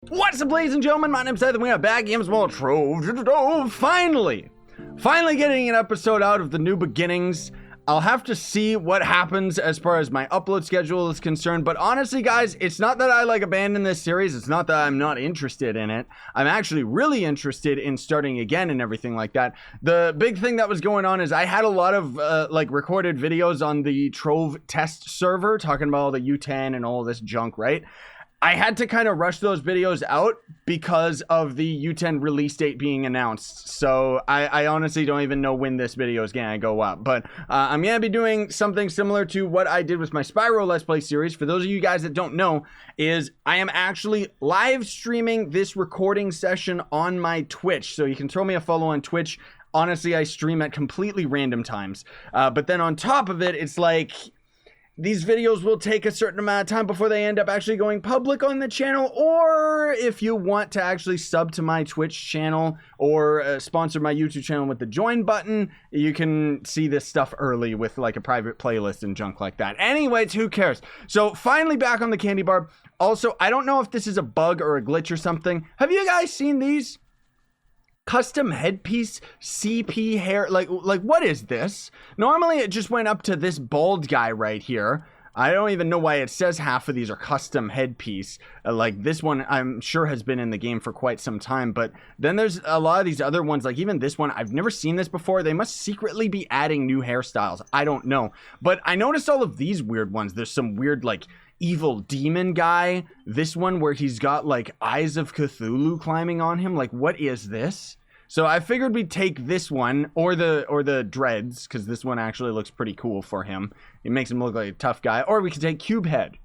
What's up, ladies and gentlemen? My name's Seth, and we have back games more Trove. Finally getting an episode out of the new beginnings. I'll have to see what happens as far as my upload schedule is concerned, but honestly, guys, it's not that I abandoned this series. It's not that I'm not interested in it. I'm actually really interested in starting again and everything like that. The big thing that was going on is I had a lot of recorded videos on the Trove test server talking about all the U10 and all this junk, right? I had to kind of rush those videos out because of the U10 release date being announced. So I honestly don't even know when this video is going to go up. But I'm going to be doing something similar to what I did with my Spyro Let's Play series. For those of you guys that don't know, is I am actually live streaming this recording session on my Twitch. So you can throw me a follow on Twitch. Honestly, I stream at completely random times. But then on top of it, it's like these videos will take a certain amount of time before they end up actually going public on the channel, or if you want to actually sub to my Twitch channel or sponsor my YouTube channel with the join button, you can see this stuff early with like a private playlist and junk like that. Anyways, who cares? So finally back on the Candy Barb. Also, I don't know if this is a bug or a glitch or something. Have you guys seen these? Custom headpiece CP hair, like what is this? Normally it just went up to this bald guy right here. I don't even know why it says half of these are custom headpiece. Like this one I'm sure has been in the game for quite some time, but then there's a lot of these other ones, like even this one, I've never seen this before. They must secretly be adding new hairstyles. I don't know, but I noticed all of these weird ones. There's some weird like evil demon guy. This one where he's got like eyes of Cthulhu climbing on him. Like what is this? So I figured we'd take this one or the dreads, because this one actually looks pretty cool for him. It makes him look like a tough guy. Or we could take Cube Head.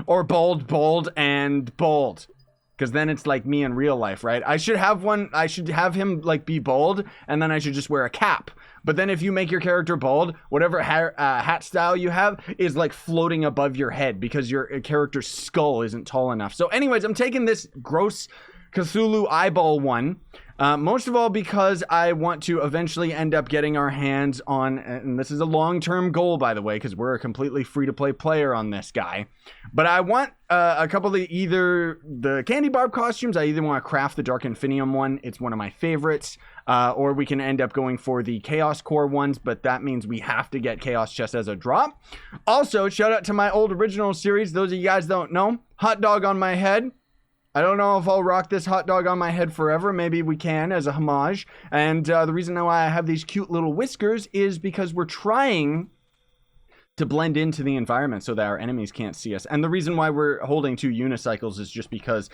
Or Bold, and Bold. Because then it's like me in real life, right? I should have him like be bald, and then I should just wear a cap. But then if you make your character bald, whatever hat style you have is like floating above your head because your character's skull isn't tall enough. So anyways, I'm taking this gross Cthulhu eyeball one, most of all because I want to eventually end up getting our hands on, and this is a long-term goal, by the way, because we're a completely free-to-play player on this guy, but I want a couple of either the Candy Barb costumes. I either want to craft the Dark Infinium one, it's one of my favorites, or we can end up going for the Chaos Core ones, but that means we have to get Chaos Chest as a drop. Also, shout out to my old original series. Those of you guys don't know, hot dog on my head. I don't know if I'll rock this hot dog on my head forever. Maybe we can as a homage. And the reason why I have these cute little whiskers is because we're trying to blend into the environment so that our enemies can't see us. And the reason why we're holding two unicycles is just because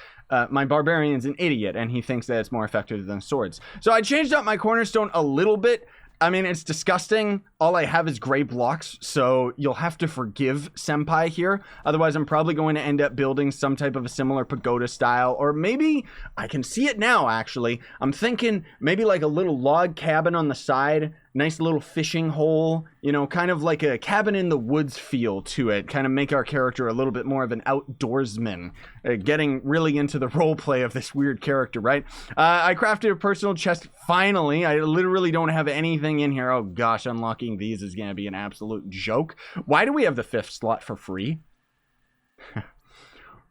my barbarian's an idiot and he thinks that it's more effective than swords. So I changed up my cornerstone a little bit. I mean, it's disgusting. All I have is gray blocks, so you'll have to forgive Senpai here. Otherwise, I'm probably going to end up building some type of a similar pagoda style, or maybe, I can see it now, actually. I'm thinking maybe like a little log cabin on the side, nice little fishing hole, you know, kind of like a cabin in the woods feel to it, kind of make our character a little bit more of an outdoorsman, getting really into the role play of this weird character, right? I crafted a personal chest, finally. I literally don't have anything in here. Oh gosh, unlocking these is going to be an absolute joke. Why do we have the 5th slot for free?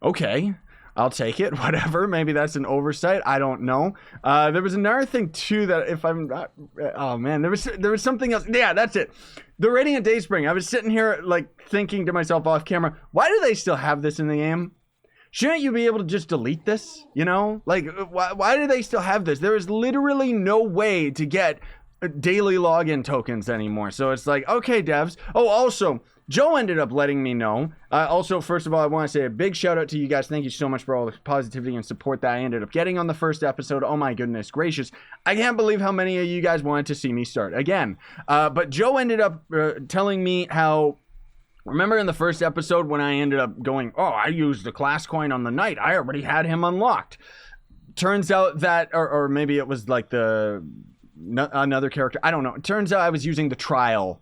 Okay. I'll take it, whatever. Maybe that's an oversight. I don't know. There was another thing too that if I'm not, oh man, there was something else. Yeah, that's it. The Radiant Dayspring. I was sitting here like thinking to myself off camera, why do they still have this in the game? Shouldn't you be able to just delete this? You know, like why do they still have this? There is literally no way to get daily login tokens anymore. So it's like, okay, devs. Oh, also, Joe ended up letting me know. Also, first of all, I want to say a big shout out to you guys. Thank you so much for all the positivity and support that I ended up getting on the first episode. Oh my goodness gracious. I can't believe how many of you guys wanted to see me start again. But Joe ended up telling me how, remember in the first episode when I ended up going, oh, I used the class coin on the knight. I already had him unlocked. Turns out that, or maybe it was like another character. I don't know. It turns out I was using the trial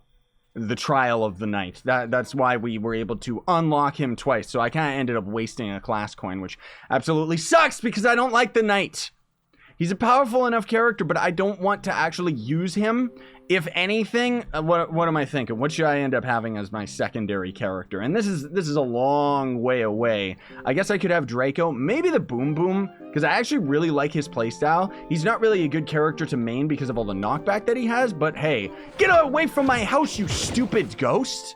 of the knight. That's why we were able to unlock him twice. So I kind of ended up wasting a class coin, which absolutely sucks because I don't like the knight. He's a powerful enough character, but I don't want to actually use him. If anything, what am I thinking? What should I end up having as my secondary character? And this is a long way away. I guess I could have Draco, maybe the Boom Boom, because I actually really like his playstyle. He's not really a good character to main because of all the knockback that he has, but hey, get away from my house, you stupid ghost!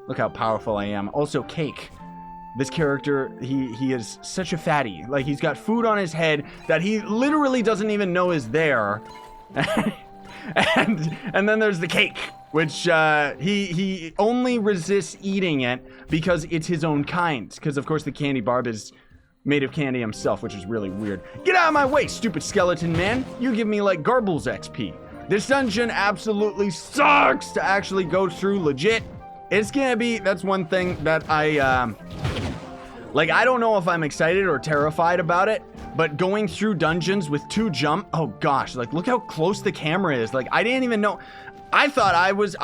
Look how powerful I am. Also, Cake. This character, he is such a fatty. Like, he's got food on his head that he literally doesn't even know is there. And then there's the cake, which he only resists eating it because it's his own kind. Because, of course, the Candy Barb is made of candy himself, which is really weird. Get out of my way, stupid skeleton man. You give me, like, Garbles XP. This dungeon absolutely sucks to actually go through legit. It's gonna be, that's one thing that I don't know if I'm excited or terrified about it, but going through dungeons with 2 jump, oh gosh, like look how close the camera is. Like I didn't even know, I thought I was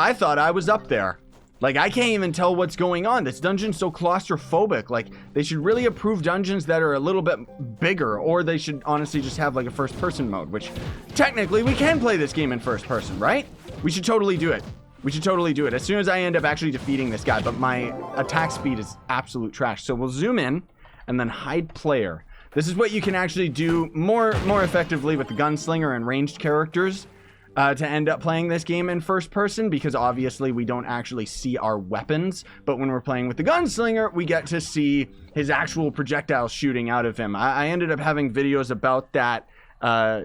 up there. Like I can't even tell what's going on. This dungeon's so claustrophobic. Like they should really approve dungeons that are a little bit bigger, or they should honestly just have like a first person mode, which technically we can play this game in first person, right? We should totally do it. We should totally do it as soon as I end up actually defeating this guy, but my attack speed is absolute trash. So we'll zoom in and then hide player. This is what you can actually do more effectively with the gunslinger and ranged characters to end up playing this game in first person, because obviously we don't actually see our weapons, but when we're playing with the gunslinger, we get to see his actual projectiles shooting out of him. I ended up having videos about that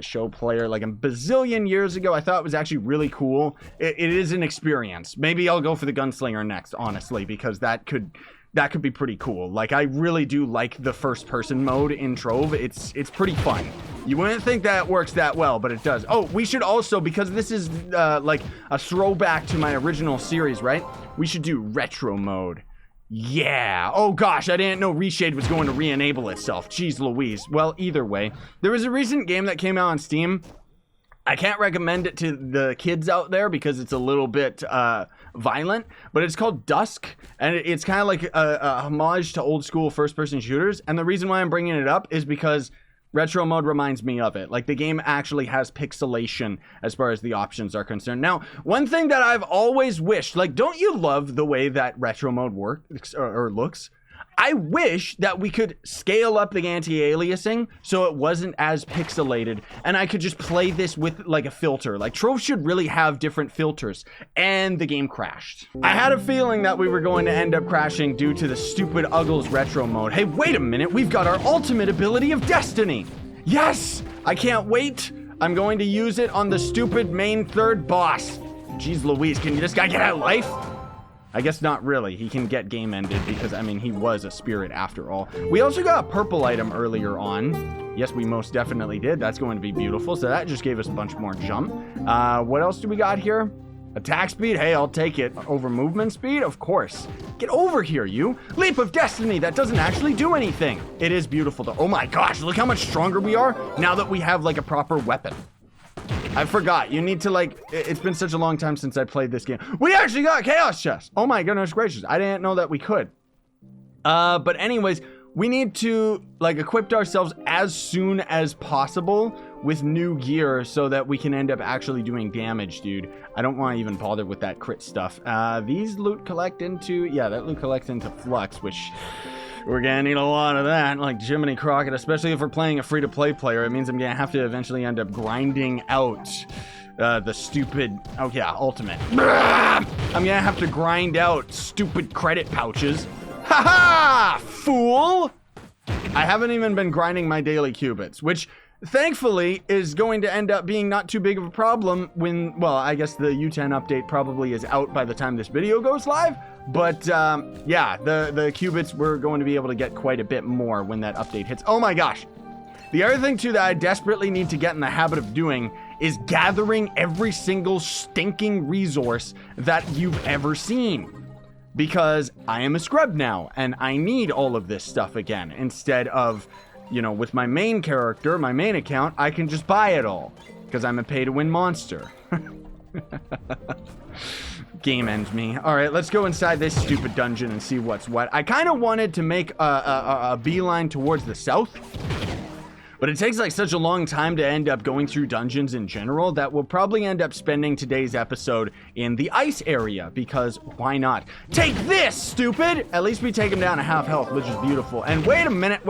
show player like a bazillion years ago. I thought it was actually really cool. It is an experience. Maybe I'll go for the gunslinger next, honestly, because that could be pretty cool. Like I really do like the first person mode in Trove. It's pretty fun. You wouldn't think that works that well, but it does. Oh, we should also, because this is like a throwback to my original series, right? We should do retro mode. Yeah. Oh gosh, I didn't know Reshade was going to re-enable itself. Jeez Louise. Well, either way, there was a recent game that came out on Steam. I can't recommend it to the kids out there because it's a little bit violent, but it's called Dusk, and it's kind of like a homage to old school first-person shooters. And the reason why I'm bringing it up is because retro mode reminds me of it. Like the game actually has pixelation as far as the options are concerned. Now, one thing that I've always wished, like, don't you love the way that retro mode works or looks? I wish that we could scale up the anti-aliasing so it wasn't as pixelated and I could just play this with like a filter. Like Trove should really have different filters, and the game crashed. I had a feeling that we were going to end up crashing due to the stupid Uggles retro mode. Hey, wait a minute, we've got our ultimate ability of destiny. Yes, I can't wait. I'm going to use it on the stupid main third boss. Jeez Louise, can this guy get out of life? I guess not really. He can get game ended because, I mean, he was a spirit after all. We also got a purple item earlier on. Yes, we most definitely did. That's going to be beautiful. So that just gave us a bunch more jump. What else do we got here? Attack speed? Hey, I'll take it. Over movement speed? Of course. Get over here, you. Leap of destiny. That doesn't actually do anything. It is beautiful though. Oh my gosh, look how much stronger we are now that we have like a proper weapon. I forgot. You need to like, it's been such a long time since I played this game. We actually got Chaos Chest. Oh my goodness gracious. I didn't know that we could. But anyways, we need to like equip ourselves as soon as possible with new gear so that we can end up actually doing damage, dude. I don't want to even bother with that crit stuff. These loot collect into, yeah, that loot collects into flux, which we're gonna need a lot of that, like Jiminy Crockett, especially if we're playing a free-to-play player. It means I'm gonna have to eventually end up grinding out the stupid, oh yeah, ultimate. I'm gonna have to grind out stupid credit pouches. Ha-ha! Fool! I haven't even been grinding my daily cubits, which thankfully is going to end up being not too big of a problem when, well, I guess the U10 update probably is out by the time this video goes live. But yeah, the qubits, we're going to be able to get quite a bit more when that update hits. Oh my gosh. The other thing too that I desperately need to get in the habit of doing is gathering every single stinking resource that you've ever seen. Because I am a scrub now and I need all of this stuff again. Instead of, you know, with my main character, my main account, I can just buy it all. Because I'm a pay-to-win monster. Game ends me. Alright, let's go inside this stupid dungeon and see what's what. I kind of wanted to make a beeline towards the south. But it takes like such a long time to end up going through dungeons in general that we'll probably end up spending today's episode in the ice area, because why not? Take this, stupid! At least we take him down to half health, which is beautiful. And wait a minute.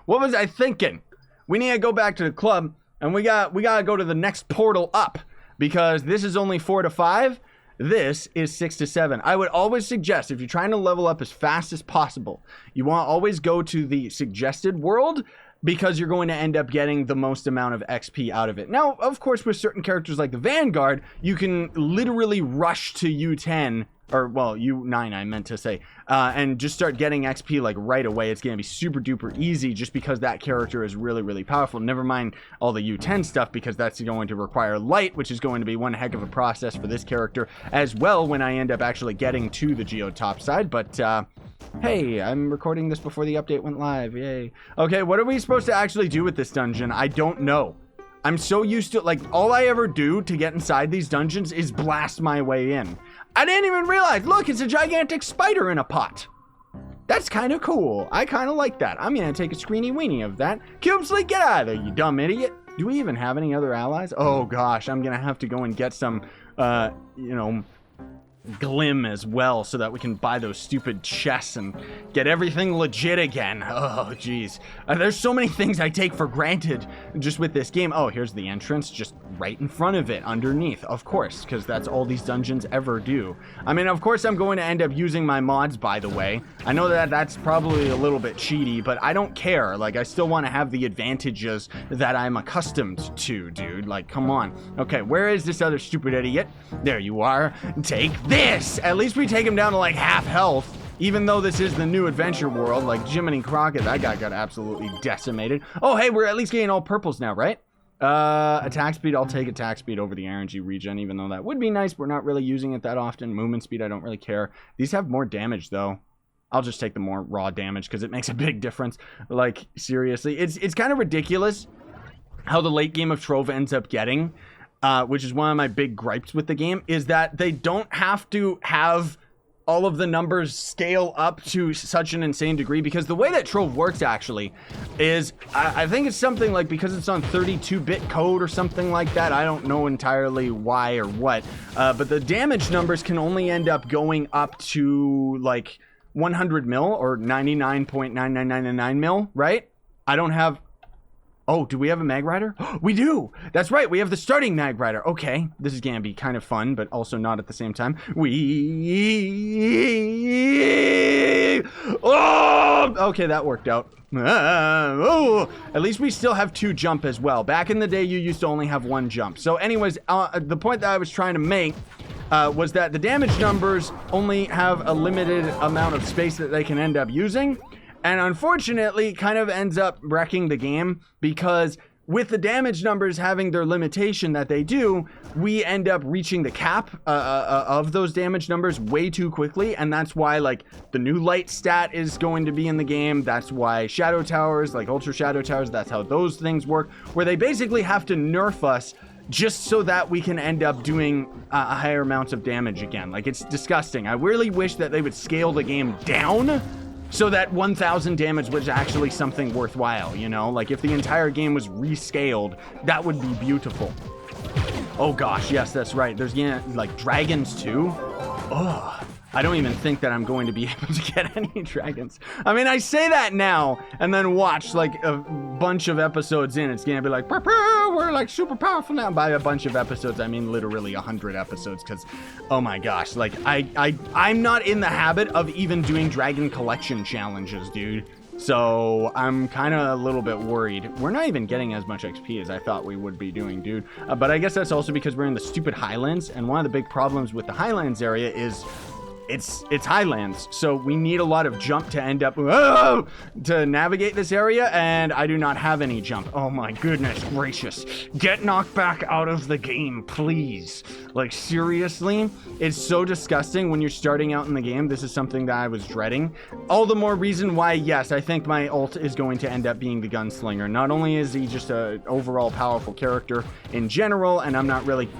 What was I thinking? We need to go back to the club, and we gotta go to the next portal up, because this is only 4 to 5. This is 6 to 7. I would always suggest, if you're trying to level up as fast as possible, you want to always go to the suggested world, because you're going to end up getting the most amount of XP out of it. Now, of course, with certain characters like the Vanguard, you can literally rush to U10, or, well, U9, I meant to say, and just start getting XP, like, right away. It's going to be super duper easy just because that character is really, really powerful. Never mind all the U10 stuff, because that's going to require light, which is going to be one heck of a process for this character as well when I end up actually getting to the Geotop side. But, hey, I'm recording this before the update went live. Yay. Okay, what are we supposed to actually do with this dungeon? I don't know. I'm so used to, like, all I ever do to get inside these dungeons is blast my way in. I didn't even realize, look, it's a gigantic spider in a pot. That's kind of cool. I kind of like that. I'm going to take a screeny weenie of that. Cube Sleek, get out of there, you dumb idiot. Do we even have any other allies? Oh, gosh, I'm going to have to go and get some, you know, Glim as well, so that we can buy those stupid chests and get everything legit again. Oh, jeez. There's so many things I take for granted just with this game. Oh, here's the entrance, just right in front of it, underneath, of course, because that's all these dungeons ever do. I mean, of course, I'm going to end up using my mods, by the way. I know that that's probably a little bit cheaty, but I don't care. Like, I still want to have the advantages that I'm accustomed to, dude. Like, come on. Okay, where is this other stupid idiot? There you are. Take this! At least we take him down to like half health, even though this is the new adventure world. Like Jiminy Crockett, that guy got absolutely decimated. Oh, hey, we're at least getting all purples now, right? Attack speed, I'll take attack speed over the RNG regen, even though that would be nice. We're not really using it that often. Movement speed, I don't really care. These have more damage, though. I'll just take the more raw damage because it makes a big difference. Like, seriously, it's kind of ridiculous how the late game of Trove ends up getting. Which is one of my big gripes with the game, is that they don't have to have all of the numbers scale up to such an insane degree, because the way that Trove works actually is, I think it's something like, because it's on 32-bit code or something like that, I don't know entirely why or what, but the damage numbers can only end up going up to like 100 mil or 99.9999 mil, right? I don't have... Oh, do we have a Mag Rider? We do! That's right, we have the starting Mag Rider. Okay, this is gonna be kind of fun, but also not at the same time. Oh! Okay, that worked out. Oh! At least we still have 2 jump as well. Back in the day, you used to only have 1 jump. So anyways, the point that I was trying to make was that the damage numbers only have a limited amount of space that they can end up using. And unfortunately, kind of ends up wrecking the game, because with the damage numbers having their limitation that they do, we end up reaching the cap of those damage numbers way too quickly. And that's why, like, the new light stat is going to be in the game. That's why shadow towers, like ultra shadow towers, that's how those things work, where they basically have to nerf us just so that we can end up doing higher amounts of damage again. Like, it's disgusting. I really wish that they would scale the game down, so that 1,000 damage was actually something worthwhile, you know? Like, if the entire game was rescaled, that would be beautiful. Oh gosh, yes, that's right. There's, yeah, like, dragons too. Ugh. I don't even think that I'm going to be able to get any dragons. I mean, I say that now, and then watch, like, a bunch of episodes in, it's gonna be like, we're, like, super powerful now. By a bunch of episodes, I mean literally 100 episodes, because, oh my gosh, like, I'm not in the habit of even doing dragon collection challenges, dude. So I'm kind of a little bit worried. We're not even getting as much XP as I thought we would be doing, dude. But I guess that's also because we're in the stupid highlands, and one of the big problems with the highlands area is it's highlands, so we need a lot of jump to end up to navigate this area, and I do not have any jump. Oh my goodness gracious, get knocked back out of the game, please. Like, seriously, it's so disgusting when you're starting out in the game. This is something that I was dreading. All the more reason why, yes, I think my ult is going to end up being the gunslinger. Not only is he just a overall powerful character in general, and I'm not really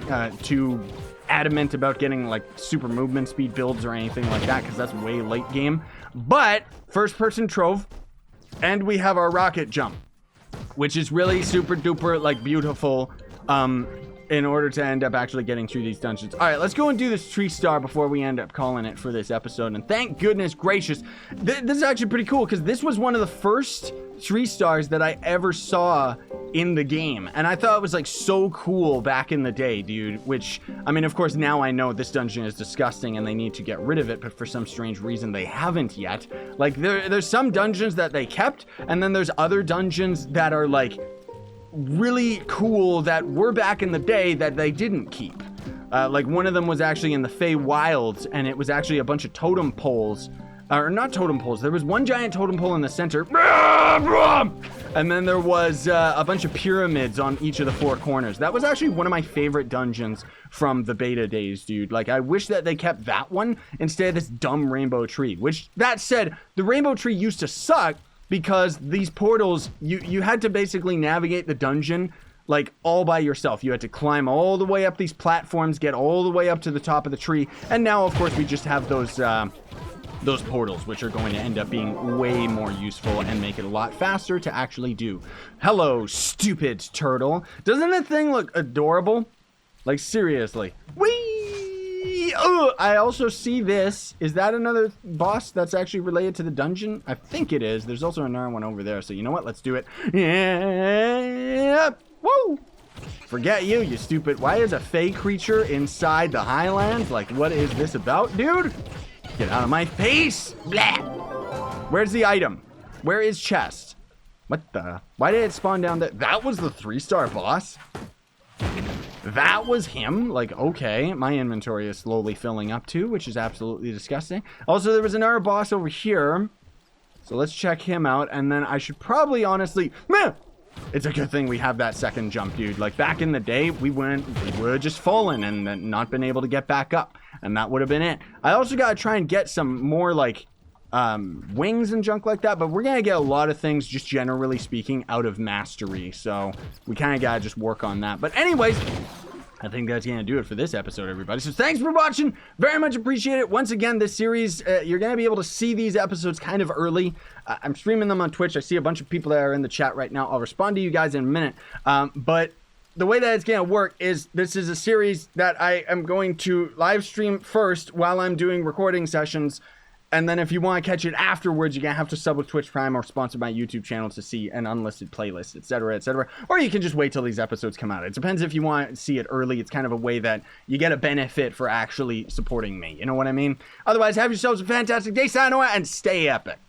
too adamant about getting like super movement speed builds or anything like that, because that's way late game, but first person Trove, And we have our rocket jump, which is really super duper, like, beautiful, in order to end up actually getting through these dungeons. All right, let's go and do this tree star before we end up calling it for this episode. And thank goodness gracious, this is actually pretty cool because this was one of the first 3 stars that I ever saw in the game. And I thought it was like so cool back in the day, dude, which, I mean, of course, now I know this dungeon is disgusting and they need to get rid of it, but for some strange reason they haven't yet. Like there's some dungeons that they kept, and then there's other dungeons that are like really cool that were back in the day that they didn't keep. Like one of them was actually in the Fey Wilds, and it was actually a bunch of totem poles, or not totem poles. There was one giant totem pole in the center, and then there was a bunch of pyramids on each of the 4 corners. That was actually one of my favorite dungeons from the beta days, dude. Like, I wish that they kept that one instead of this dumb rainbow tree, which, that said, the rainbow tree used to suck because these portals, you had to basically navigate the dungeon like all by yourself. You had to climb all the way up these platforms, get all the way up to the top of the tree, and now of course we just have those portals, which are going to end up being way more useful and make it a lot faster to actually do. Hello, stupid turtle. Doesn't that thing look adorable? Like, seriously. Whee! Ugh, I also see this. Is that another boss that's actually related to the dungeon? I think it is. There's also another one over there. So you know what? Let's do it. Yeah. Woo! Forget you, you stupid. Why is a fey creature inside the highlands? Like, what is this about, dude? Get out of my face! Blah! Where's the item? Where is chest? What the? Why did it spawn down there? That was the 3-star boss? That was him? Like, okay. My inventory is slowly filling up too, which is absolutely disgusting. Also, there was another boss over here. So let's check him out. And then I should probably honestly... Meh! It's a good thing we have that second jump, dude. Like, back in the day, we would have just fallen and then not been able to get back up. And that would have been it. I also got to try and get some more, like, wings and junk like that. But we're going to get a lot of things, just generally speaking, out of mastery. So we kind of got to just work on that. But anyways, I think that's going to do it for this episode, everybody. So thanks for watching. Very much appreciate it. Once again, this series, you're going to be able to see these episodes kind of early. I'm streaming them on Twitch. I see a bunch of people that are in the chat right now. I'll respond to you guys in a minute. But the way that it's going to work is this is a series that I am going to live stream first while I'm doing recording sessions. And then if you want to catch it afterwards, you're going to have to sub with Twitch Prime or sponsor my YouTube channel to see an unlisted playlist, etc., etc. Or you can just wait till these episodes come out. It depends if you want to see it early. It's kind of a way that you get a benefit for actually supporting me. You know what I mean? Otherwise, have yourselves a fantastic day, sayonara, and stay epic.